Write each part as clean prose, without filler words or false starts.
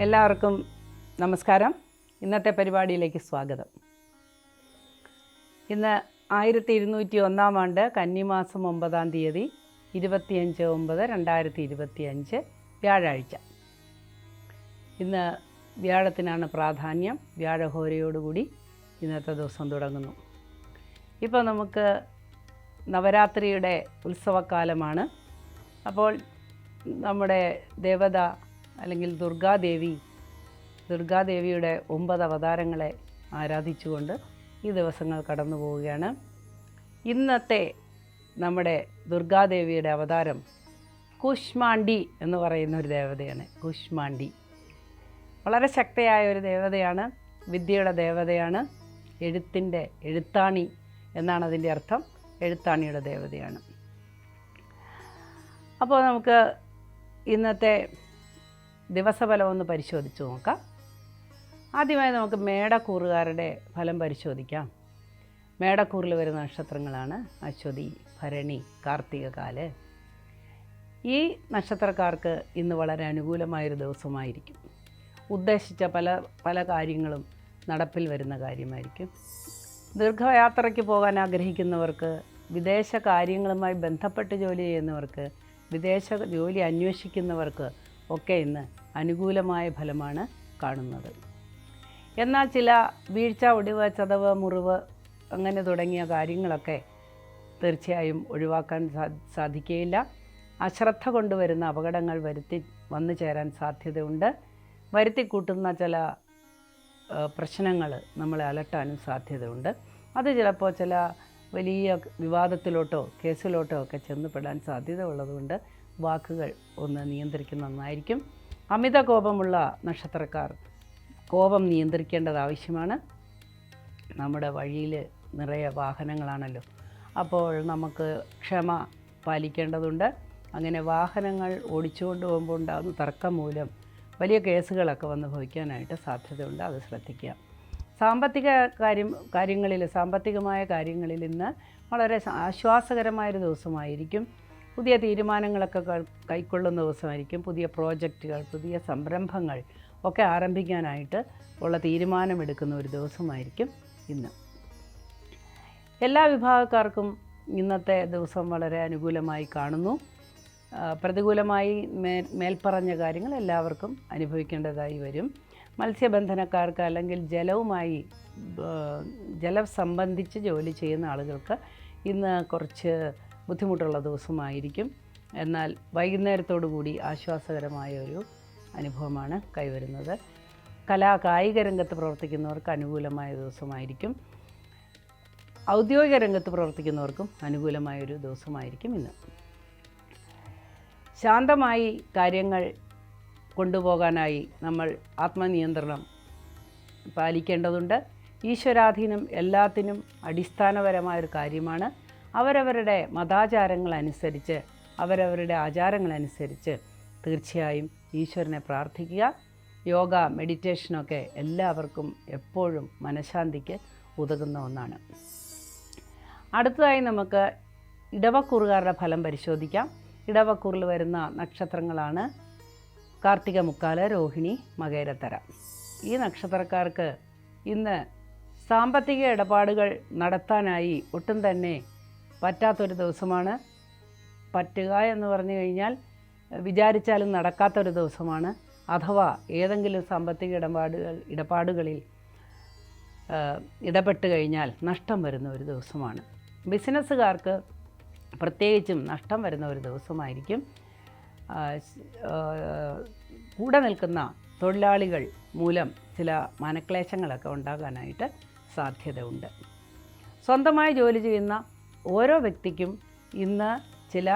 എല്ലാവർക്കും നമസ്കാരം. ഇന്നത്തെ പരിപാടിയിലേക്ക് സ്വാഗതം. ഇന്ന് 1201 ആണ്ട് കന്നിമാസം 9-ാം തീയതി 25/9/2025 വ്യാഴാഴ്ച. ഇന്ന് വ്യാഴത്തിനാണ് പ്രാധാന്യം. വ്യാഴഹോരയോടുകൂടി ഇന്നത്തെ ദിവസം തുടങ്ങുന്നു. ഇപ്പോൾ നമുക്ക് നവരാത്രിയുടെ ഉത്സവക്കാലമാണ്. അപ്പോൾ നമ്മുടെ ദേവത അല്ലെങ്കിൽ ദുർഗാദേവിയുടെ 9 അവതാരങ്ങളെ ആരാധിച്ചുകൊണ്ട് ഈ ദിവസങ്ങൾ കടന്നു പോവുകയാണ്. ഇന്നത്തെ നമ്മുടെ ദുർഗാദേവിയുടെ അവതാരം കൂശ്മാണ്ഡി എന്ന് പറയുന്ന ഒരു ദേവതയാണ്. കൂശ്മാണ്ഡി വളരെ ശക്തിയായ ഒരു ദേവതയാണ്, വിദ്യയുടെ ദേവതയാണ്, എഴുത്താണി എന്നാണ് അതിൻ്റെ അർത്ഥം. എഴുത്താണിയുടെ ദേവതയാണ്. അപ്പോൾ നമുക്ക് ഇന്നത്തെ ദിവസഫലം ഒന്ന് പരിശോധിച്ച് നോക്കാം. ആദ്യമായി നമുക്ക് മേടക്കൂറുകാരുടെ ഫലം പരിശോധിക്കാം. മേടക്കൂറിൽ വരുന്ന നക്ഷത്രങ്ങളാണ് അശ്വതി, ഭരണി, കാർത്തികകാല്. ഈ നക്ഷത്രക്കാർക്ക് ഇന്ന് വളരെ അനുകൂലമായൊരു ദിവസമായിരിക്കും. ഉദ്ദേശിച്ച പല കാര്യങ്ങളും നടപ്പിൽ വരുന്ന കാര്യമായിരിക്കും. ദീർഘയാത്രയ്ക്ക് പോകാൻ ആഗ്രഹിക്കുന്നവർക്ക്, വിദേശ കാര്യങ്ങളുമായി ബന്ധപ്പെട്ട് ജോലി ചെയ്യുന്നവർക്ക്, വിദേശ ജോലി അന്വേഷിക്കുന്നവർക്ക് ഒക്കെ ഇന്ന് അനുകൂലമായ ഫലമാണ് കാണുന്നത്. എന്നാൽ ചില വീഴ്ച, ഒടിവ്, ചതവ്, മുറിവ് അങ്ങനെ തുടങ്ങിയ കാര്യങ്ങളൊക്കെ തീർച്ചയായും ഒഴിവാക്കാൻ സാധിക്കുകയില്ല. അശ്രദ്ധ കൊണ്ടുവരുന്ന അപകടങ്ങൾ വന്നു ചേരാൻ സാധ്യതയുണ്ട്. വരുത്തിക്കൂട്ടുന്ന ചില പ്രശ്നങ്ങൾ നമ്മളെ അലട്ടാനും സാധ്യതയുണ്ട്. അത് ചിലപ്പോൾ ചില വലിയ വിവാദത്തിലോട്ടോ കേസിലോട്ടോ ഒക്കെ ചെന്നുപെടാൻ സാധ്യത ഉള്ളതുകൊണ്ട് വാക്കുകൾ ഒന്ന് നിയന്ത്രിക്കുന്നത് നന്നായിരിക്കും. അമിത കോപമുള്ള നക്ഷത്രക്കാർ കോപം നിയന്ത്രിക്കേണ്ടത് ആവശ്യമാണ്. നമ്മുടെ വഴിയിൽ നിറയെ വാഹനങ്ങളാണല്ലോ, അപ്പോൾ നമുക്ക് ക്ഷമ പാലിക്കേണ്ടതുണ്ട്. അങ്ങനെ വാഹനങ്ങൾ ഓടിച്ചുകൊണ്ട് പോകുമ്പോൾ ഉണ്ടാകുന്ന തർക്കം മൂലം വലിയ കേസുകളൊക്കെ വന്ന് ഭവിക്കാനായിട്ട് സാധ്യതയുണ്ട്. അത് ശ്രദ്ധിക്കുക. സാമ്പത്തികമായ കാര്യങ്ങളിൽ ഇന്ന് വളരെ ആശ്വാസകരമായൊരു ദിവസമായിരിക്കും. പുതിയ തീരുമാനങ്ങളൊക്കെ കൈക്കൊള്ളുന്ന ദിവസമായിരിക്കും. പുതിയ പ്രോജക്റ്റുകൾ, പുതിയ സംരംഭങ്ങൾ ഒക്കെ ആരംഭിക്കാനായിട്ട് ഉള്ള തീരുമാനമെടുക്കുന്ന ഒരു ദിവസമായിരിക്കും ഇന്ന്. എല്ലാ വിഭാഗക്കാർക്കും ഇന്നത്തെ ദിവസം വളരെ അനുകൂലമായി കാണുന്നു. പ്രതികൂലമായി മേൽപ്പറഞ്ഞ കാര്യങ്ങൾ എല്ലാവർക്കും അനുഭവിക്കേണ്ടതായി വരും. മത്സ്യബന്ധനക്കാർക്ക് അല്ലെങ്കിൽ ജലം സംബന്ധിച്ച് ജോലി ചെയ്യുന്ന ആളുകൾക്ക് ഇന്ന് കുറച്ച് ബുദ്ധിമുട്ടുള്ള ദിവസമായിരിക്കും. എന്നാൽ വൈകുന്നേരത്തോടു കൂടി ആശ്വാസകരമായ ഒരു അനുഭവമാണ് കൈവരുന്നത്. കായിക രംഗത്ത് പ്രവർത്തിക്കുന്നവർക്ക് അനുകൂലമായ ദിവസമായിരിക്കും. ഔദ്യോഗിക രംഗത്ത് പ്രവർത്തിക്കുന്നവർക്കും അനുകൂലമായൊരു ദിവസമായിരിക്കും ഇന്ന്. ശാന്തമായി കാര്യങ്ങൾ കൊണ്ടുപോകാനായി നമ്മൾ ആത്മനിയന്ത്രണം പാലിക്കേണ്ടതുണ്ട്. ഈശ്വരാധീനം എല്ലാത്തിനും അടിസ്ഥാനപരമായൊരു കാര്യമാണ്. അവരവരുടെ മതാചാരങ്ങളനുസരിച്ച്, അവരവരുടെ ആചാരങ്ങളനുസരിച്ച് തീർച്ചയായും ഈശ്വരനെ പ്രാർത്ഥിക്കുക. യോഗ, മെഡിറ്റേഷനൊക്കെ എല്ലാവർക്കും എപ്പോഴും മനഃശാന്തിക്ക് ഉതകുന്ന ഒന്നാണ്. അടുത്തതായി നമുക്ക് ഇടവക്കൂറുകാരുടെ ഫലം പരിശോധിക്കാം. ഇടവക്കൂറിൽ വരുന്ന നക്ഷത്രങ്ങളാണ് കാർത്തിക മുക്കാല്, രോഹിണി, മകേരത്തര. ഈ നക്ഷത്രക്കാർക്ക് ഇന്ന് സാമ്പത്തിക ഇടപാടുകൾ നടത്താനായി ഒട്ടും തന്നെ പറ്റാത്തൊരു ദിവസമാണ്. പറ്റുക എന്ന് പറഞ്ഞു കഴിഞ്ഞാൽ വിചാരിച്ചാലും നടക്കാത്തൊരു ദിവസമാണ്. അഥവാ ഏതെങ്കിലും സാമ്പത്തിക ഇടപാടുകളിൽ ഇടപെട്ട് കഴിഞ്ഞാൽ നഷ്ടം വരുന്ന ഒരു ദിവസമാണ്. ബിസിനസ്സുകാർക്ക് പ്രത്യേകിച്ചും നഷ്ടം വരുന്ന ഒരു ദിവസമായിരിക്കും. കൂടെ നിൽക്കുന്ന തൊഴിലാളികൾ മൂലം ചില മനക്ലേശങ്ങളൊക്കെ ഉണ്ടാകാനായിട്ട് സാധ്യതയുണ്ട്. സ്വന്തമായി ജോലി ചെയ്യുന്ന ഓരോ വ്യക്തിക്കും ഇന്ന് ചില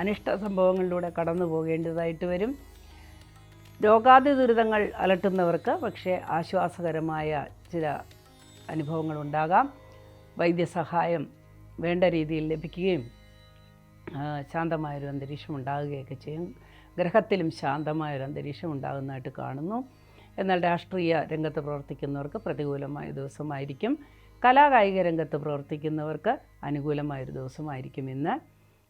അനിഷ്ട സംഭവങ്ങളിലൂടെ കടന്നു പോകേണ്ടതായിട്ട് വരും. രോഗാതി ദുരിതങ്ങൾ അലട്ടുന്നവർക്ക് പക്ഷേ ആശ്വാസകരമായ ചില അനുഭവങ്ങളുണ്ടാകാം. വൈദ്യസഹായം വേണ്ട രീതിയിൽ ലഭിക്കുകയും ശാന്തമായൊരു അന്തരീക്ഷം ഉണ്ടാകുകയൊക്കെ ചെയ്യും. ഗ്രഹത്തിലും ശാന്തമായൊരു അന്തരീക്ഷം ഉണ്ടാകുന്നതായിട്ട് കാണുന്നു. എന്നാൽ രാഷ്ട്രീയ രംഗത്ത് പ്രവർത്തിക്കുന്നവർക്ക് പ്രതികൂലമായ ദിവസമായിരിക്കും. കലാകായിക രംഗത്ത് പ്രവർത്തിക്കുന്നവർക്ക് അനുകൂലമായൊരു ദിവസമായിരിക്കും ഇന്ന്.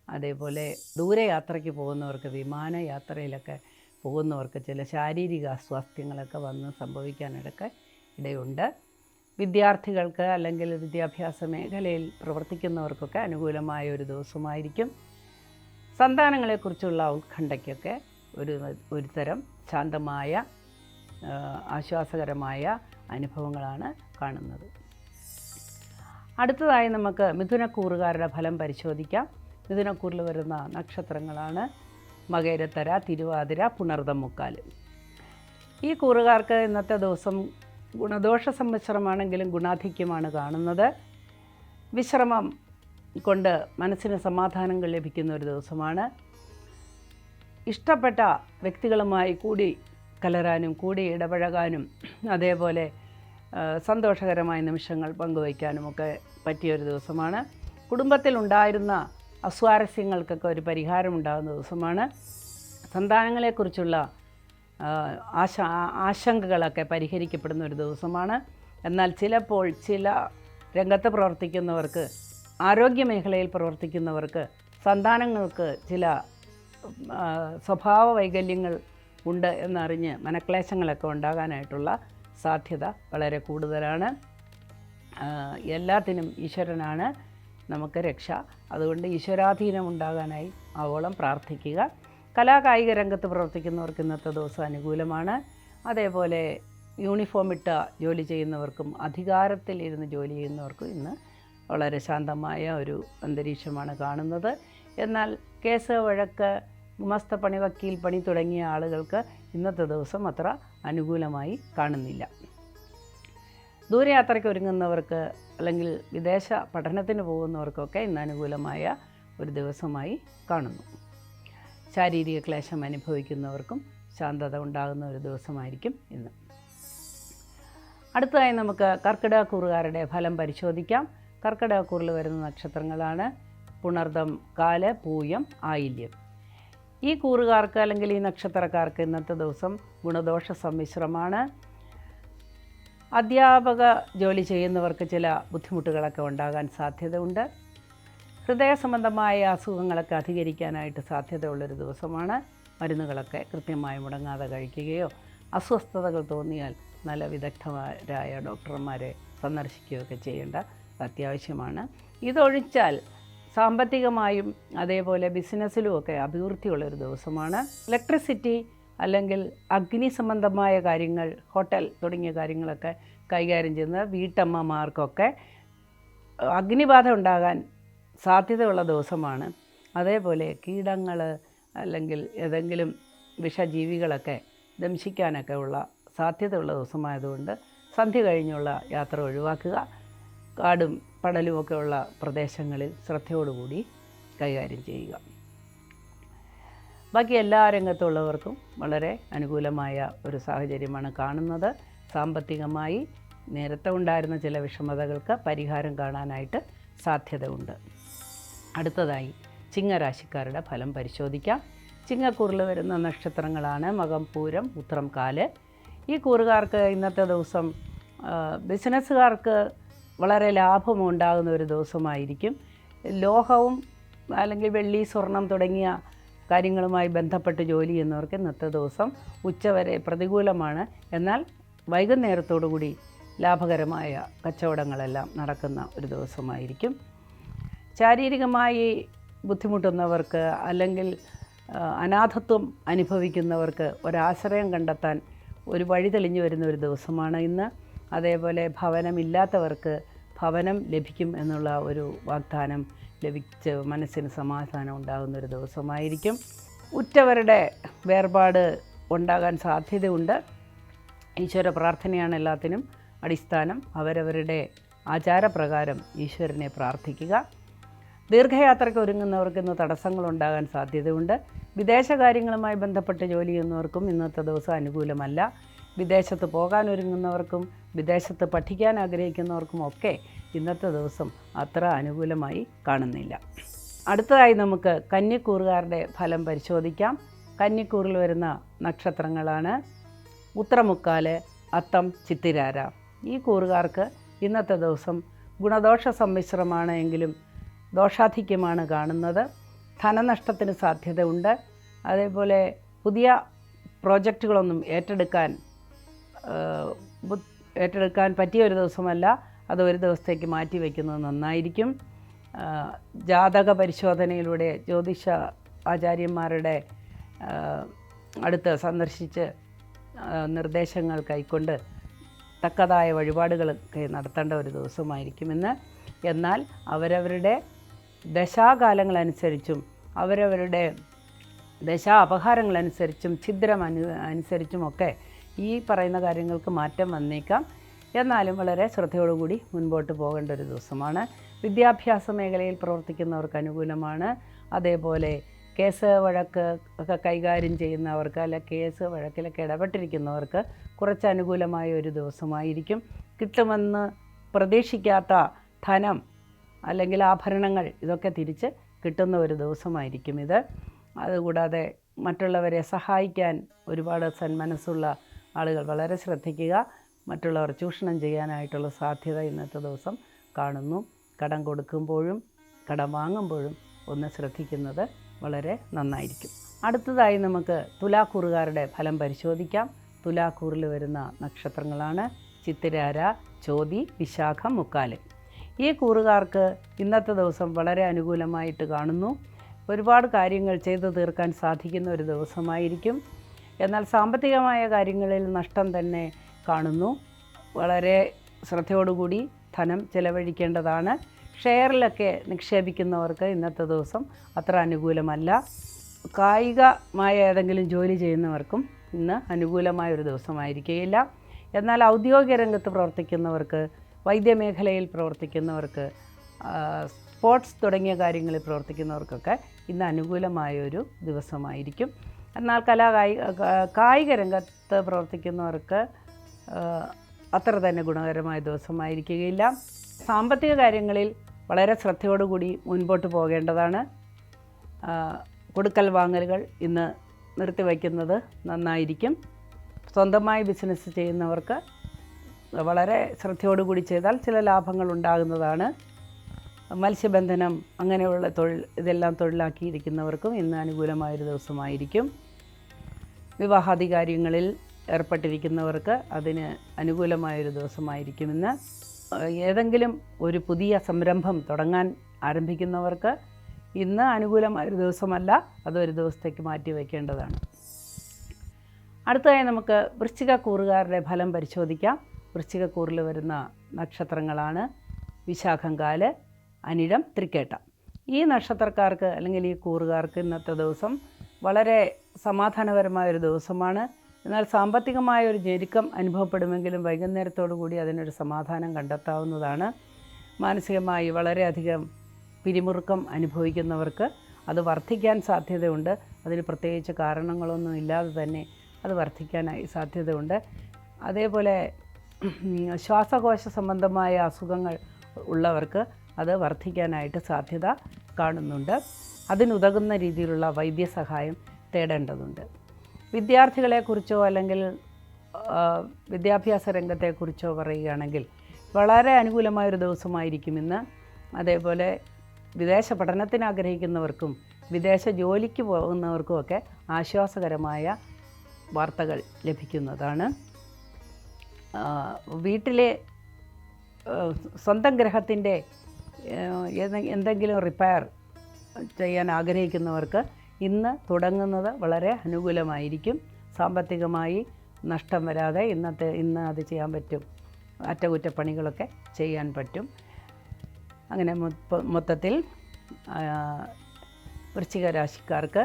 അതേപോലെ ദൂരയാത്രയ്ക്ക് പോകുന്നവർക്ക് വിമാനയാത്രയിലൊക്കെ പോകുന്നവർക്ക് ചില ശാരീരിക അസ്വാസ്ഥ്യങ്ങളൊക്കെ വന്ന് സംഭവിക്കാനിടയ്ക്ക് ഇടയുണ്ട്. വിദ്യാർത്ഥികൾക്ക് അല്ലെങ്കിൽ വിദ്യാഭ്യാസ മേഖലയിൽ പ്രവർത്തിക്കുന്നവർക്കൊക്കെ അനുകൂലമായ ഒരു ദിവസമായിരിക്കും. സന്താനങ്ങളെക്കുറിച്ചുള്ള ഉത്കണ്ഠയ്ക്കൊക്കെ ഒരു തരം ശാന്തമായ ആശ്വാസകരമായ അനുഭവങ്ങളാണ് കാണുന്നത്. അടുത്തതായി നമുക്ക് മിഥുനക്കൂറുകാരുടെ ഫലം പരിശോധിക്കാം. മിഥുനക്കൂറിൽ വരുന്ന നക്ഷത്രങ്ങളാണ് മകയിരത്തര, തിരുവാതിര, പുണർതം, മുക്കാല്. ഈ കൂറുകാർക്ക് ഇന്നത്തെ ദിവസം ഗുണദോഷ സമ്മിശ്രമാണെങ്കിലും ഗുണാധിക്യമാണ് കാണുന്നത്. വിശ്രമം കൊണ്ട് മനസ്സിന് സമാധാനങ്ങൾ ലഭിക്കുന്ന ഒരു ദിവസമാണ്. ഇഷ്ടപ്പെട്ട വ്യക്തികളുമായി കൂടി കലരാനും കൂടി ഇടപഴകാനും അതേപോലെ സന്തോഷകരമായ നിമിഷങ്ങൾ പങ്കുവയ്ക്കാനുമൊക്കെ പറ്റിയൊരു ദിവസമാണ്. കുടുംബത്തിലുണ്ടായിരുന്ന അസ്വാരസ്യങ്ങൾക്കൊക്കെ ഒരു പരിഹാരമുണ്ടാകുന്ന ദിവസമാണ്. സന്താനങ്ങളെക്കുറിച്ചുള്ള ആശങ്കകളൊക്കെ പരിഹരിക്കപ്പെടുന്ന ഒരു ദിവസമാണ്. എന്നാൽ ചിലപ്പോൾ ചില രംഗത്ത് പ്രവർത്തിക്കുന്നവർക്ക്, ആരോഗ്യമേഖലയിൽ പ്രവർത്തിക്കുന്നവർക്ക് സന്താനങ്ങൾക്ക് ചില സ്വഭാവ വൈകല്യങ്ങൾ ഉണ്ട് എന്നറിഞ്ഞ് മനക്ലേശങ്ങളൊക്കെ ഉണ്ടാകാനായിട്ടുള്ള സാധ്യത വളരെ കൂടുതലാണ്. എല്ലാത്തിനും ഈശ്വരനാണ് നമുക്ക് രക്ഷ. അതുകൊണ്ട് ഈശ്വരാധീനം ഉണ്ടാകാനായി ആവോളം പ്രാർത്ഥിക്കുക. കലാകായിക രംഗത്ത് പ്രവർത്തിക്കുന്നവർക്ക് ഇന്നത്തെ ദിവസം അനുകൂലമാണ്. അതേപോലെ യൂണിഫോം ഇട്ട ജോലി ചെയ്യുന്നവർക്കും അധികാരത്തിൽ ഇരുന്ന് ജോലി ചെയ്യുന്നവർക്കും ഇന്ന് വളരെ ശാന്തമായ ഒരു അന്തരീക്ഷമാണ് കാണുന്നത്. എന്നാൽ കേസ്, വഴക്ക്, ഗുമസ്തപ്പണി, വക്കീൽ പണി തുടങ്ങിയ ആളുകൾക്ക് ഇന്നത്തെ ദിവസം അത്ര അനുകൂലമായി കാണുന്നില്ല. ദൂരയാത്രയ്ക്ക് ഒരുങ്ങുന്നവർക്ക് അല്ലെങ്കിൽ വിദേശ പഠനത്തിന് പോകുന്നവർക്കൊക്കെ ഇന്ന് അനുകൂലമായ ഒരു ദിവസമായി കാണുന്നു. ശാരീരിക ക്ലേശം അനുഭവിക്കുന്നവർക്കും ശാന്തത ഉണ്ടാകുന്ന ഒരു ദിവസമായിരിക്കും ഇന്ന്. അടുത്തതായി നമുക്ക് കർക്കിടകക്കൂറുകാരുടെ ഫലം പരിശോധിക്കാം. കർക്കിടകക്കൂറിൽ വരുന്ന നക്ഷത്രങ്ങളാണ് പുണർതം, കാല്, പൂയം, ആയില്യം. ഈ കൂറുകാർക്ക് അല്ലെങ്കിൽ ഈ നക്ഷത്രക്കാർക്ക് ഇന്നത്തെ ദിവസം ഗുണദോഷ സമ്മിശ്രമാണ്. അധ്യാപക ജോലി ചെയ്യുന്നവർക്ക് ചില ബുദ്ധിമുട്ടുകളൊക്കെ ഉണ്ടാകാൻ സാധ്യതയുണ്ട്. ഹൃദയ സംബന്ധമായ അസുഖങ്ങളൊക്കെ അധികരിക്കാനായിട്ട് സാധ്യതയുള്ളൊരു ദിവസമാണ്. മരുന്നുകളൊക്കെ കൃത്യമായി മുടങ്ങാതെ കഴിക്കുകയോ അസ്വസ്ഥതകൾ തോന്നിയാൽ നല്ല വിദഗ്ധരായ ഡോക്ടർമാരെ സന്ദർശിക്കുകയൊക്കെ ചെയ്യേണ്ട അത്യാവശ്യമാണ്. ഇതൊഴിച്ചാൽ സാമ്പത്തികമായും അതേപോലെ ബിസിനസ്സിലുമൊക്കെ അഭിവൃദ്ധിയുള്ളൊരു ദിവസമാണ്. ഇലക്ട്രിസിറ്റി അല്ലെങ്കിൽ അഗ്നി സംബന്ധമായ കാര്യങ്ങൾ, ഹോട്ടൽ തുടങ്ങിയ കാര്യങ്ങളൊക്കെ കൈകാര്യം ചെയ്യുന്ന വീട്ടമ്മമാർക്കൊക്കെ അഗ്നിബാധ ഉണ്ടാകാൻ സാധ്യതയുള്ള ദിവസമാണ്. അതേപോലെ കീടങ്ങൾ അല്ലെങ്കിൽ ഏതെങ്കിലും വിഷജീവികളൊക്കെ ദംശിക്കാനൊക്കെ ഉള്ള സാധ്യതയുള്ള ദിവസമായതുകൊണ്ട് സന്ധ്യ കഴിഞ്ഞുള്ള യാത്ര ഒഴിവാക്കുക. കാടും പടലുമൊക്കെ ഉള്ള പ്രദേശങ്ങളിൽ ശ്രദ്ധയോടുകൂടി കൈകാര്യം ചെയ്യുക. ബാക്കി എല്ലാ രംഗത്തുള്ളവർക്കും വളരെ അനുകൂലമായ ഒരു സാഹചര്യമാണ് കാണുന്നത്. സാമ്പത്തികമായി നേരത്തെ ഉണ്ടായിരുന്ന ചില വിഷമതകൾക്ക് പരിഹാരം കാണാനായിട്ട് സാധ്യതയുണ്ട്. അടുത്തതായി ചിങ്ങരാശിക്കാരുടെ ഫലം പരിശോധിക്കാം. ചിങ്ങക്കൂറിൽ വരുന്ന നക്ഷത്രങ്ങളാണ് മകം, പൂരം, ഉത്രം, കാല്. ഈ കൂറുകാർക്ക് ഇന്നത്തെ ദിവസം ബിസിനസ്സുകാർക്ക് വളരെ ലാഭമുണ്ടാകുന്ന ഒരു ദിവസമായിരിക്കും. ലോഹവും അല്ലെങ്കിൽ വെള്ളി, സ്വർണം തുടങ്ങിയ കാര്യങ്ങളുമായി ബന്ധപ്പെട്ട് ജോലി ചെയ്യുന്നവർക്ക് ഇന്നത്തെ ദിവസം ഉച്ചവരെ പ്രതികൂലമാണ്. എന്നാൽ വൈകുന്നേരത്തോടുകൂടി ലാഭകരമായ കച്ചവടങ്ങളെല്ലാം നടക്കുന്ന ഒരു ദിവസമായിരിക്കും. ശാരീരികമായി ബുദ്ധിമുട്ടുന്നവർക്ക് അല്ലെങ്കിൽ അനാഥത്വം അനുഭവിക്കുന്നവർക്ക് ഒരാശ്രയം കണ്ടെത്താൻ ഒരു വഴി തെളിഞ്ഞു വരുന്ന ഒരു ദിവസമാണ് ഇന്ന്. അതേപോലെ ഭവനമില്ലാത്തവർക്ക് ഭവനം ലഭിക്കും എന്നുള്ള ഒരു വാഗ്ദാനം ലഭിച്ച് മനസ്സിന് സമാധാനം ഉണ്ടാകുന്നൊരു ദിവസമായിരിക്കും. ഉറ്റവരുടെ വേർപാട് ഉണ്ടാകാൻ സാധ്യതയുണ്ട്. ഈശ്വര പ്രാർത്ഥനയാണ് എല്ലാത്തിനും അടിസ്ഥാനം. അവരവരുടെ ആചാരപ്രകാരം ഈശ്വരനെ പ്രാർത്ഥിക്കുക. ദീർഘയാത്രയ്ക്ക് ഒരുങ്ങുന്നവർക്ക് ഇന്ന് തടസ്സങ്ങളുണ്ടാകാൻ സാധ്യതയുണ്ട്. വിദേശകാര്യങ്ങളുമായി ബന്ധപ്പെട്ട് ജോലി ചെയ്യുന്നവർക്കും ഇന്നത്തെ ദിവസം അനുകൂലമല്ല. വിദേശത്ത് പോകാൻ ഒരുങ്ങുന്നവർക്കും വിദേശത്ത് പഠിക്കാൻ ആഗ്രഹിക്കുന്നവർക്കുമൊക്കെ ഇന്നത്തെ ദിവസം അത്ര അനുകൂലമായി കാണുന്നില്ല. അടുത്തതായി നമുക്ക് കന്നിക്കൂറുകാരുടെ ഫലം പരിശോധിക്കാം. കന്നിക്കൂറിൽ വരുന്ന നക്ഷത്രങ്ങളാണ് ഉത്രമുക്കാല്, അത്തം, ചിത്തിരാര. ഈ കൂറുകാർക്ക് ഇന്നത്തെ ദിവസം ഗുണദോഷ സമ്മിശ്രമാണ് എങ്കിലും ദോഷാധിക്യമാണ് കാണുന്നത്. ധനനഷ്ടത്തിന് സാധ്യതയുണ്ട്. അതേപോലെ പുതിയ പ്രോജക്റ്റുകളൊന്നും ഏറ്റെടുക്കാൻ പറ്റിയ ഒരു ദിവസമല്ല. അത് ഒരു ദിവസത്തേക്ക് മാറ്റി വയ്ക്കുന്നത് നന്നായിരിക്കും. ജാതക പരിശോധനയിലൂടെ ജ്യോതിഷ ആചാര്യന്മാരുടെ അടുത്ത് സന്ദർശിച്ച് നിർദ്ദേശങ്ങൾ കൈക്കൊണ്ട് തക്കതായ വഴിപാടുകളൊക്കെ നടത്തേണ്ട ഒരു ദിവസമായിരിക്കുമെന്ന്. എന്നാൽ അവരവരുടെ ദശാകാലങ്ങളനുസരിച്ചും അവരവരുടെ ദശാ അപഹാരങ്ങളനുസരിച്ചും അനുസരിച്ചുമൊക്കെ ഈ പറയുന്ന കാര്യങ്ങൾക്ക് മാറ്റം വന്നേക്കാം. എന്നാലും വളരെ ശ്രദ്ധയോടുകൂടി മുൻപോട്ട് പോകേണ്ട ഒരു ദിവസമാണ്. വിദ്യാഭ്യാസ മേഖലയിൽ പ്രവർത്തിക്കുന്നവർക്ക് അനുകൂലമാണ്. അതേപോലെ കേസ് വഴക്ക് ഒക്കെ കൈകാര്യം ചെയ്യുന്നവർക്ക്, അല്ല കേസ് വഴക്കിലൊക്കെ ഇടപെട്ടിരിക്കുന്നവർക്ക് കുറച്ച് അനുകൂലമായ ഒരു ദിവസമായിരിക്കും. കിട്ടുമെന്ന് പ്രതീക്ഷിക്കാത്ത ധനം അല്ലെങ്കിൽ ആഭരണങ്ങൾ ഇതൊക്കെ തിരിച്ച് കിട്ടുന്ന ഒരു ദിവസമായിരിക്കും ഇത്. അതുകൂടാതെ മറ്റുള്ളവരെ സഹായിക്കാൻ ഒരുപാട് സന്മനസ്സുള്ള ആളുകൾ വളരെ ശ്രദ്ധിക്കുക. മറ്റുള്ളവർ ചൂഷണം ചെയ്യാനായിട്ടുള്ള സാധ്യത ഇന്നത്തെ ദിവസം കാണുന്നു. കടം കൊടുക്കുമ്പോഴും കടം വാങ്ങുമ്പോഴും ഒന്ന് ശ്രദ്ധിക്കുന്നത് വളരെ നന്നായിരിക്കും. അടുത്തതായി നമുക്ക് തുലാക്കൂറുകാരുടെ ഫലം പരിശോധിക്കാം. തുലാക്കൂറിൽ വരുന്ന നക്ഷത്രങ്ങളാണ് ചിത്തിരാര, ചോതി, വിശാഖം, മുക്കാല്. ഈ കൂറുകാർക്ക് ഇന്നത്തെ ദിവസം വളരെ അനുകൂലമായിട്ട് കാണുന്നു. ഒരുപാട് കാര്യങ്ങൾ ചെയ്തു തീർക്കാൻ സാധിക്കുന്ന ഒരു ദിവസമായിരിക്കും. എന്നാൽ സാമ്പത്തികമായ കാര്യങ്ങളിൽ നഷ്ടം തന്നെ കാണുന്നു. വളരെ ശ്രദ്ധയോടുകൂടി ധനം ചെലവഴിക്കേണ്ടതാണ്. ഷെയറിലൊക്കെ നിക്ഷേപിക്കുന്നവർക്ക് ഇന്നത്തെ ദിവസം അത്ര അനുകൂലമല്ല. കായികമായ ഏതെങ്കിലും ജോലി ചെയ്യുന്നവർക്കും ഇന്ന് അനുകൂലമായൊരു ദിവസമായിരിക്കുകയില്ല. എന്നാൽ ഔദ്യോഗിക രംഗത്ത് പ്രവർത്തിക്കുന്നവർക്ക്, വൈദ്യമേഖലയിൽ പ്രവർത്തിക്കുന്നവർക്ക്, സ്പോർട്സ് തുടങ്ങിയ കാര്യങ്ങളിൽ പ്രവർത്തിക്കുന്നവർക്കൊക്കെ ഇന്ന് അനുകൂലമായൊരു ദിവസമായിരിക്കും. എന്നാൽ കായിക രംഗത്ത് പ്രവർത്തിക്കുന്നവർക്ക് അത്ര തന്നെ ഗുണകരമായ ദിവസമായിരിക്കുകയില്ല. സാമ്പത്തിക കാര്യങ്ങളിൽ വളരെ ശ്രദ്ധയോടുകൂടി മുൻപോട്ട് പോകേണ്ടതാണ്. കൊടുക്കൽ വാങ്ങലുകൾ ഇന്ന് നിർത്തിവയ്ക്കുന്നത് നന്നായിരിക്കും. സ്വന്തമായി ബിസിനസ് ചെയ്യുന്നവർക്ക് വളരെ ശ്രദ്ധയോടുകൂടി ചെയ്താൽ ചില ലാഭങ്ങൾ ഉണ്ടാകുന്നതാണ്. മത്സ്യബന്ധനം അങ്ങനെയുള്ള ഇതെല്ലാം തൊഴിലാക്കിയിരിക്കുന്നവർക്കും ഇന്ന് അനുകൂലമായൊരു ദിവസമായിരിക്കും. വിവാഹാദി കാര്യങ്ങളിൽ ഏർപ്പെട്ടിരിക്കുന്നവർക്ക് അതിന് അനുകൂലമായൊരു ദിവസമായിരിക്കുമെന്ന്. ഏതെങ്കിലും ഒരു പുതിയ സംരംഭം തുടങ്ങാൻ ആരംഭിക്കുന്നവർക്ക് ഇന്ന് അനുകൂലമായൊരു ദിവസമല്ല, അതൊരു ദിവസത്തേക്ക് മാറ്റി വയ്ക്കേണ്ടതാണ്. അടുത്തതായി നമുക്ക് വൃശ്ചികക്കൂറുകാരുടെ ഫലം പരിശോധിക്കാം. വൃശ്ചികക്കൂറിൽ വരുന്ന നക്ഷത്രങ്ങളാണ് വിശാഖംകാല്, അനിഴം, തൃക്കേട്ട. ഈ നക്ഷത്രക്കാർക്ക് അല്ലെങ്കിൽ ഈ കൂറുകാർക്ക് ഇന്നത്തെ ദിവസം വളരെ സമാധാനപരമായൊരു ദിവസമാണ്. എന്നാൽ സാമ്പത്തികമായ ഒരു ഞെരുക്കം അനുഭവപ്പെടുമെങ്കിലും വൈകുന്നേരത്തോടു കൂടി അതിനൊരു സമാധാനം കണ്ടെത്താവുന്നതാണ്. മാനസികമായി വളരെയധികം പിരിമുറുക്കം അനുഭവിക്കുന്നവർക്ക് അത് വർദ്ധിക്കാൻ സാധ്യതയുണ്ട്. അതിന് പ്രത്യേകിച്ച് കാരണങ്ങളൊന്നും ഇല്ലാതെ തന്നെ അത് വർദ്ധിക്കാനായി സാധ്യതയുണ്ട്. അതേപോലെ ശ്വാസകോശ സംബന്ധമായ അസുഖങ്ങൾ ഉള്ളവർക്ക് അത് വർദ്ധിക്കാനായിട്ട് സാധ്യത കാണുന്നുണ്ട്. അതിനുതകുന്ന രീതിയിലുള്ള വൈദ്യസഹായം തേടേണ്ടതുണ്ട്. വിദ്യാർത്ഥികളെക്കുറിച്ചോ അല്ലെങ്കിൽ വിദ്യാഭ്യാസ രംഗത്തെക്കുറിച്ചോ പറയുകയാണെങ്കിൽ വളരെ അനുകൂലമായൊരു ദിവസമായിരിക്കും ഇന്ന്. അതേപോലെ വിദേശ പഠനത്തിന് ആഗ്രഹിക്കുന്നവർക്കും വിദേശ ജോലിക്ക് പോകുന്നവർക്കുമൊക്കെ ആശ്വാസകരമായ വാർത്തകൾ ലഭിക്കുന്നതാണ്. വീട്ടിലെ സ്വന്തം ഗ്രഹത്തിൻ്റെ എന്തെങ്കിലും റിപ്പയർ ചെയ്യാൻ ആഗ്രഹിക്കുന്നവർക്ക് ഇന്ന് തുടങ്ങുന്നത് വളരെ അനുകൂലമായിരിക്കും. സാമ്പത്തികമായി നഷ്ടം വരാതെ ഇന്ന് അത് ചെയ്യാൻ പറ്റും. അറ്റകുറ്റപ്പണികളൊക്കെ ചെയ്യാൻ പറ്റും. അങ്ങനെ മൊത്തത്തിൽ വൃശ്ചിക രാശിക്കാർക്ക്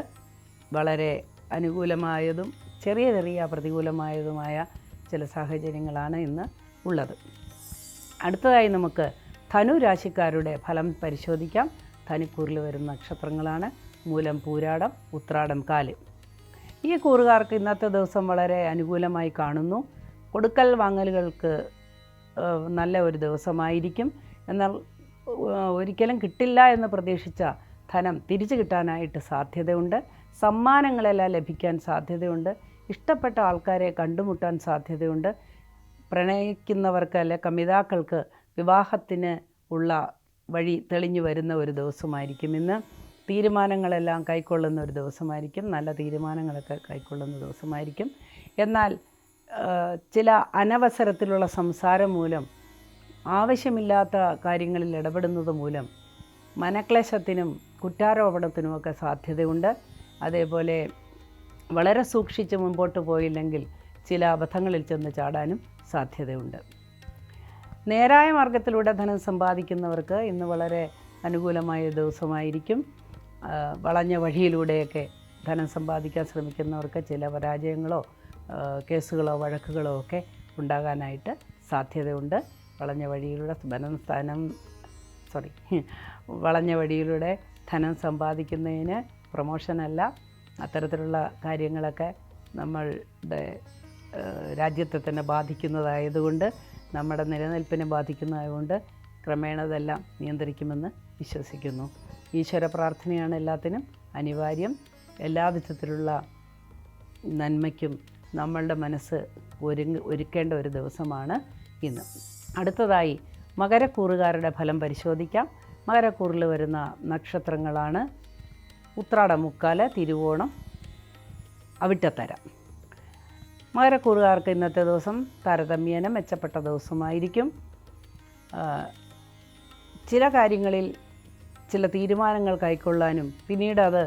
വളരെ അനുകൂലമായതും ചെറിയ ചെറിയ പ്രതികൂലമായതുമായ ചില സാഹചര്യങ്ങളാണ് ഇന്ന് ഉള്ളത്. അടുത്തതായി നമുക്ക് ധനു രാശിക്കാരുടെ ഫലം പരിശോധിക്കാം. ധനുക്കൂറിൽ വരുന്ന നക്ഷത്രങ്ങളാണ് മൂലം, പൂരാടം, ഉത്രാടം, കാല്. ഈ കൂറുകാർക്ക് ഇന്നത്തെ ദിവസം വളരെ അനുകൂലമായി കാണുന്നു. കൊടുക്കൽ വാങ്ങലുകൾക്ക് നല്ല ഒരു ദിവസമായിരിക്കും. എന്നാൽ ഒരിക്കലും കിട്ടില്ല എന്ന് പ്രതീക്ഷിച്ച ധനം തിരിച്ചു കിട്ടാനായിട്ട് സാധ്യതയുണ്ട്. സമ്മാനങ്ങളെല്ലാം ലഭിക്കാൻ സാധ്യതയുണ്ട്. ഇഷ്ടപ്പെട്ട ആൾക്കാരെ കണ്ടുമുട്ടാൻ സാധ്യതയുണ്ട്. പ്രണയിക്കുന്നവർക്ക് അല്ലെ കമിതാക്കൾക്ക് വിവാഹത്തിന് ഉള്ള വഴി തെളിഞ്ഞു വരുന്ന ഒരു ദിവസമായിരിക്കും ഇന്ന്. തീരുമാനങ്ങളെല്ലാം കൈക്കൊള്ളുന്ന ഒരു ദിവസമായിരിക്കും. നല്ല തീരുമാനങ്ങളൊക്കെ കൈക്കൊള്ളുന്ന ദിവസമായിരിക്കും. എന്നാൽ ചില അനവസരത്തിലുള്ള സംസാരം മൂലം, ആവശ്യമില്ലാത്ത കാര്യങ്ങളിൽ ഇടപെടുന്നത് മൂലം മനക്ലേശത്തിനും കുറ്റാരോപണത്തിനുമൊക്കെ സാധ്യതയുണ്ട്. അതേപോലെ വളരെ സൂക്ഷിച്ച് മുമ്പോട്ട് പോയില്ലെങ്കിൽ ചില അബദ്ധങ്ങളിൽ ചെന്ന് ചാടാനും സാധ്യതയുണ്ട്. നേരായ മാർഗത്തിലൂടെ ധനം സമ്പാദിക്കുന്നവർക്ക് ഇന്ന് വളരെ അനുകൂലമായ ദിവസമായിരിക്കും. വളഞ്ഞ വഴിയിലൂടെയൊക്കെ ധനം സമ്പാദിക്കാൻ ശ്രമിക്കുന്നവർക്ക് ചില പരാജയങ്ങളോ കേസുകളോ വഴക്കുകളോ ഒക്കെ ഉണ്ടാകാനായിട്ട് സാധ്യതയുണ്ട്. വളഞ്ഞ വഴിയിലൂടെ വളഞ്ഞ വഴിയിലൂടെ ധനം സമ്പാദിക്കുന്നതിന് പ്രൊമോഷനല്ല, അത്തരത്തിലുള്ള കാര്യങ്ങളൊക്കെ നമ്മളുടെ രാജ്യത്തെ തന്നെ ബാധിക്കുന്നതായതുകൊണ്ട്, നമ്മുടെ നിലനിൽപ്പിനെ ബാധിക്കുന്നതായതുകൊണ്ട് ക്രമേണ ഇതെല്ലാം നിയന്ത്രിക്കുമെന്ന് വിശ്വസിക്കുന്നു. ഈശ്വര പ്രാർത്ഥനയാണ് എല്ലാത്തിനും അനിവാര്യം. എല്ലാ വിധത്തിലുള്ള നന്മയ്ക്കും നമ്മളുടെ മനസ്സ് ഒരുക്കേണ്ട ഒരു ദിവസമാണ് ഇന്ന്. അടുത്തതായി മകരക്കൂറുകാരുടെ ഫലം പരിശോധിക്കാം. മകരക്കൂറിൽ വരുന്ന നക്ഷത്രങ്ങളാണ് ഉത്രാടം, മുക്കാല്, തിരുവോണം, അവിട്ടത്തര. മകരക്കൂറുകാർക്ക് ഇന്നത്തെ ദിവസം താരതമ്യേന മെച്ചപ്പെട്ട ദിവസമായിരിക്കും. ചില കാര്യങ്ങളിൽ ചില തീരുമാനങ്ങൾ കൈക്കൊള്ളാനും പിന്നീട് അത്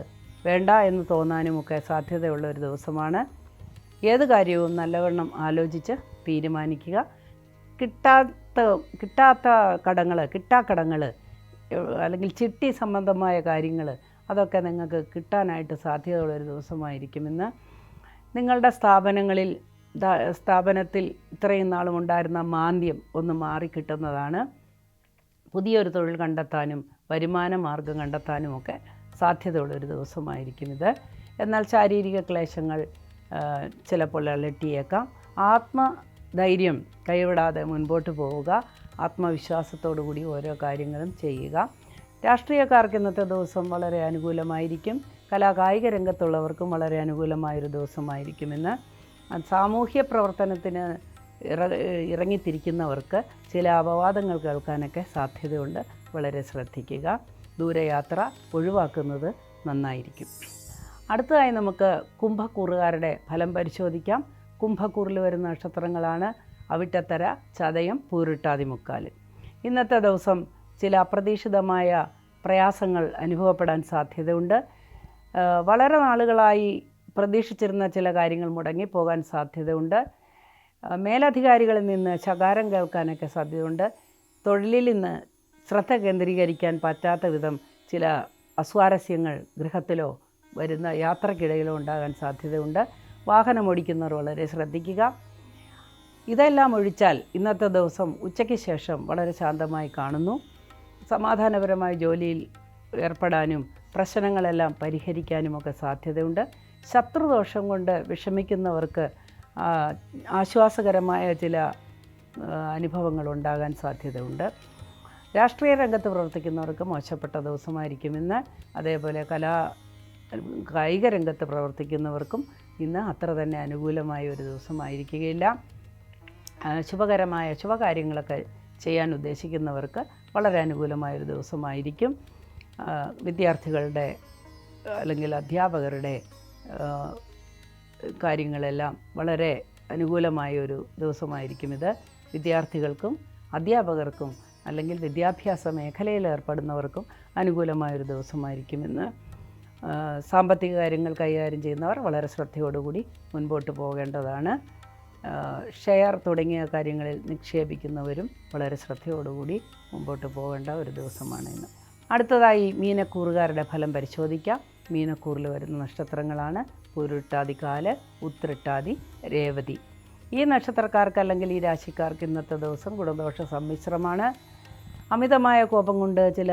വേണ്ട എന്ന് തോന്നാനുമൊക്കെ സാധ്യതയുള്ള ഒരു ദിവസമാണ്. ഏത് കാര്യവും നല്ലവണ്ണം ആലോചിച്ച് തീരുമാനിക്കുക. കിട്ടാത്ത കിട്ടാക്കടങ്ങൾ അല്ലെങ്കിൽ ചിട്ടി സംബന്ധമായ കാര്യങ്ങൾ അതൊക്കെ നിങ്ങൾക്ക് കിട്ടാനായിട്ട് സാധ്യതയുള്ളൊരു ദിവസമായിരിക്കും ഇന്ന്. നിങ്ങളുടെ സ്ഥാപനത്തിൽ ഇത്രയും നാളും ഉണ്ടായിരുന്ന മാന്ദ്യം ഒന്ന് മാറിക്കിട്ടുന്നതാണ്. പുതിയൊരു തൊഴിൽ കണ്ടെത്താനും വരുമാന മാർഗം കണ്ടെത്താനുമൊക്കെ സാധ്യതയുള്ളൊരു ദിവസമായിരിക്കും ഇത്. എന്നാൽ ശാരീരിക ക്ലേശങ്ങൾ ചിലപ്പോൾ അലട്ടിയേക്കാം. ആത്മധൈര്യം കൈവിടാതെ മുൻപോട്ട് പോവുക. ആത്മവിശ്വാസത്തോടു കൂടി ഓരോ കാര്യങ്ങളും ചെയ്യുക. രാഷ്ട്രീയക്കാർക്ക് ഇന്നത്തെ ദിവസം വളരെ അനുകൂലമായിരിക്കും. കലാകായിക രംഗത്തുള്ളവർക്കും വളരെ അനുകൂലമായൊരു ദിവസമായിരിക്കും ഇന്ന്. സാമൂഹ്യ പ്രവർത്തനത്തിന് ഇറങ്ങിത്തിരിക്കുന്നവർക്ക് ചില അപവാദങ്ങൾ കേൾക്കാനൊക്കെ സാധ്യതയുണ്ട്. വളരെ ശ്രദ്ധിക്കുക. ദൂരയാത്ര ഒഴിവാക്കുന്നത് നന്നായിരിക്കും. അടുത്തതായി നമുക്ക് കുംഭക്കൂറുകാരുടെ ഫലം പരിശോധിക്കാം. കുംഭക്കൂറിൽ വരുന്ന നക്ഷത്രങ്ങളാണ് അവിട്ടത്തര, ചതയം, പൂരുട്ടാതി, മുക്കാല്. ഇന്നത്തെ ദിവസം ചില അപ്രതീക്ഷിതമായ പ്രയാസങ്ങൾ അനുഭവപ്പെടാൻ സാധ്യതയുണ്ട്. വളരെ നാളുകളായി പ്രതീക്ഷിച്ചിരുന്ന ചില കാര്യങ്ങൾ മുടങ്ങിപ്പോകാൻ സാധ്യതയുണ്ട്. മേലധികാരികളിൽ നിന്ന് ശകാരം കേൾക്കാനൊക്കെ സാധ്യതയുണ്ട്. തൊഴിലിൽ നിന്ന് ശ്രദ്ധ കേന്ദ്രീകരിക്കാൻ പറ്റാത്ത വിധം ചില അസ്വാരസ്യങ്ങൾ ഗൃഹത്തിലോ വരുന്ന യാത്രക്കിടയിലോ ഉണ്ടാകാൻ സാധ്യതയുണ്ട്. വാഹനം ഓടിക്കുന്നവർ വളരെ ശ്രദ്ധിക്കുക. ഇതെല്ലാം ഒഴിച്ചാൽ ഇന്നത്തെ ദിവസം ഉച്ചയ്ക്ക് ശേഷം വളരെ ശാന്തമായി കാണുന്നു. സമാധാനപരമായ ജോലിയിൽ ഏർപ്പെടാനും പ്രശ്നങ്ങളെല്ലാം പരിഹരിക്കാനുമൊക്കെ സാധ്യതയുണ്ട്. ശത്രുദോഷം കൊണ്ട് വിഷമിക്കുന്നവർക്ക് ആശ്വാസകരമായ ചില അനുഭവങ്ങൾ ഉണ്ടാകാൻ സാധ്യതയുണ്ട്. രാഷ്ട്രീയ രംഗത്ത് പ്രവർത്തിക്കുന്നവർക്ക് മോശപ്പെട്ട ദിവസമായിരിക്കും ഇന്ന്. അതേപോലെ കായിക രംഗത്ത് പ്രവർത്തിക്കുന്നവർക്കും ഇന്ന് അത്ര തന്നെ അനുകൂലമായ ഒരു ദിവസമായിരിക്കുകയില്ല. ശുഭകാര്യങ്ങളൊക്കെ ചെയ്യാൻ ഉദ്ദേശിക്കുന്നവർക്ക് വളരെ അനുകൂലമായൊരു ദിവസമായിരിക്കും. വിദ്യാർത്ഥികളുടെ അല്ലെങ്കിൽ അധ്യാപകരുടെ കാര്യങ്ങളെല്ലാം വളരെ അനുകൂലമായൊരു ദിവസമായിരിക്കും ഇത്. വിദ്യാർത്ഥികൾക്കും അധ്യാപകർക്കും അല്ലെങ്കിൽ വിദ്യാഭ്യാസ മേഖലയിൽ ഏർപ്പെടുന്നവർക്കും അനുകൂലമായൊരു ദിവസമായിരിക്കും ഇന്ന്. സാമ്പത്തിക കാര്യങ്ങൾ കൈകാര്യം ചെയ്യുന്നവർ വളരെ ശ്രദ്ധയോടുകൂടി മുൻപോട്ട് പോകേണ്ടതാണ്. ഷെയർ തുടങ്ങിയ കാര്യങ്ങളിൽ നിക്ഷേപിക്കുന്നവരും വളരെ ശ്രദ്ധയോടുകൂടി മുമ്പോട്ട് പോകേണ്ട ഒരു ദിവസമാണ് ഇന്ന്. അടുത്തതായി മീനക്കൂറുകാരുടെ ഫലം പരിശോധിക്കാം. മീനക്കൂറിൽ വരുന്ന നക്ഷത്രങ്ങളാണ് പൂരുട്ടാതി, കാല്, ഉത്രട്ടാതി, രേവതി. ഈ നക്ഷത്രക്കാർക്ക് അല്ലെങ്കിൽ ഈ രാശിക്കാർക്ക് ഇന്നത്തെ ദിവസം ഗുണദോഷ സമ്മിശ്രമാണ്. അമിതമായ കോപം കൊണ്ട് ചില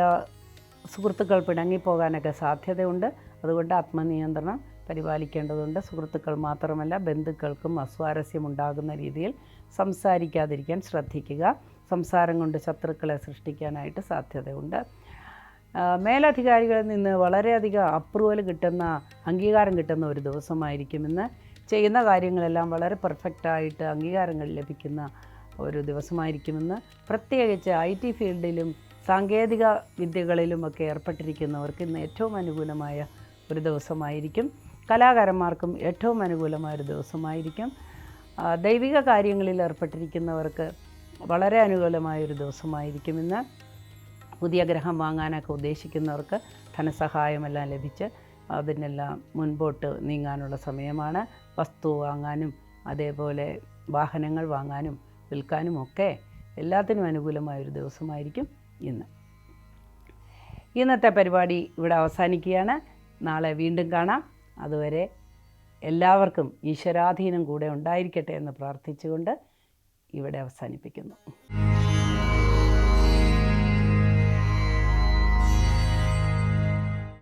സുഹൃത്തുക്കൾ പിണങ്ങിപ്പോകാനൊക്കെ സാധ്യതയുണ്ട്. അതുകൊണ്ട് ആത്മനിയന്ത്രണം പരിപാലിക്കേണ്ടതുണ്ട്. സുഹൃത്തുക്കൾ മാത്രമല്ല ബന്ധുക്കൾക്കും അസ്വാരസ്യമുണ്ടാകുന്ന രീതിയിൽ സംസാരിക്കാതിരിക്കാൻ ശ്രദ്ധിക്കുക. സംസാരം കൊണ്ട് ശത്രുക്കളെ സൃഷ്ടിക്കാനായിട്ട് സാധ്യതയുണ്ട്. മേലധികാരികളിൽ നിന്ന് വളരെയധികം അപ്രൂവൽ കിട്ടുന്ന, അംഗീകാരം കിട്ടുന്ന ഒരു ദിവസമായിരിക്കും ഇന്ന്. ചെയ്യുന്ന കാര്യങ്ങളെല്ലാം വളരെ പെർഫെക്റ്റായിട്ട് അംഗീകാരങ്ങൾ ലഭിക്കുന്ന ഒരു ദിവസമായിരിക്കുമെന്ന്. പ്രത്യേകിച്ച് IT ഫീൽഡിലും സാങ്കേതിക വിദ്യകളിലുമൊക്കെ ഏർപ്പെട്ടിരിക്കുന്നവർക്ക് ഇന്ന് ഏറ്റവും അനുകൂലമായ ഒരു ദിവസമായിരിക്കും. കലാകാരന്മാർക്കും ഏറ്റവും അനുകൂലമായൊരു ദിവസമായിരിക്കും. ദൈവിക കാര്യങ്ങളിൽ ഏർപ്പെട്ടിരിക്കുന്നവർക്ക് വളരെ അനുകൂലമായൊരു ദിവസമായിരിക്കും ഇന്ന്. പുതിയ ഗ്രഹം വാങ്ങാനൊക്കെ ഉദ്ദേശിക്കുന്നവർക്ക് ധനസഹായമെല്ലാം ലഭിച്ച് അതിനെല്ലാം മുൻപോട്ട് നീങ്ങാനുള്ള സമയമാണ്. വസ്തു വാങ്ങാനും അതേപോലെ വാഹനങ്ങൾ വാങ്ങാനും വിൽക്കാനും ഒക്കെ എല്ലാത്തിനും അനുകൂലമായൊരു ദിവസമായിരിക്കും ഇന്ന്. ഇന്നത്തെ പരിപാടി ഇവിടെ അവസാനിക്കുകയാണ്. നാളെ വീണ്ടും കാണാം. അതുവരെ എല്ലാവർക്കും ഈശ്വരാധീനം കൂടെ ഉണ്ടായിരിക്കട്ടെ എന്ന് പ്രാർത്ഥിച്ചുകൊണ്ട് ഇവിടെ അവസാനിപ്പിക്കുന്നു.